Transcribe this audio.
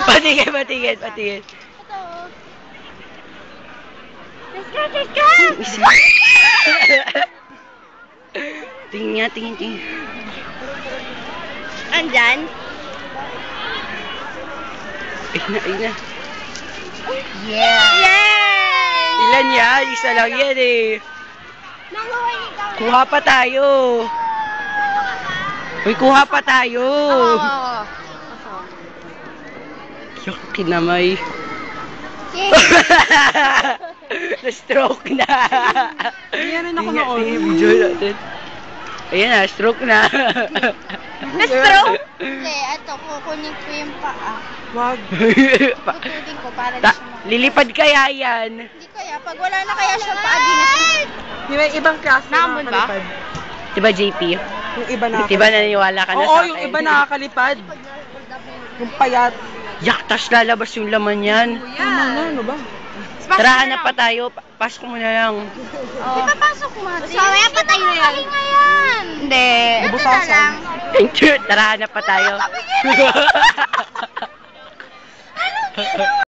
Patingin, patingin, patingin. Let's go, let's go! Tingin nga, tingin, tingin. Andyan? Ayun na. Yeah! Yay! Ilan yan? Isa lang yan eh. Kuha pa tayo. Uy, kuha pa tayo. Yung kinamay. Na-stroke na. Yan rin ako noon. Video natin. Ayan na, stroke na. Na-stroke? Hindi, ito, kukunin ko yung paa. Wag. Tutudin ko para di siya Lilipad kaya yan. Hindi kaya, pag wala na kaya siya paa, di na siya. Di ba ibang klase Naambon ba? nakakalipad? Diba, JP? Yung iba nakakalipad. Diba naniniwala ka na Oo, sa akin? yung iba nakakalipad. Yung payat. Yak, tas lalabas yung laman yan. Ano ba? Tara, hanap pa tayo. Pasok mo na lang. Di ba pasok mo? Mamaya pa tayo yan. Hindi. Ibukasan. Thank you. Tara, hanap pa tayo.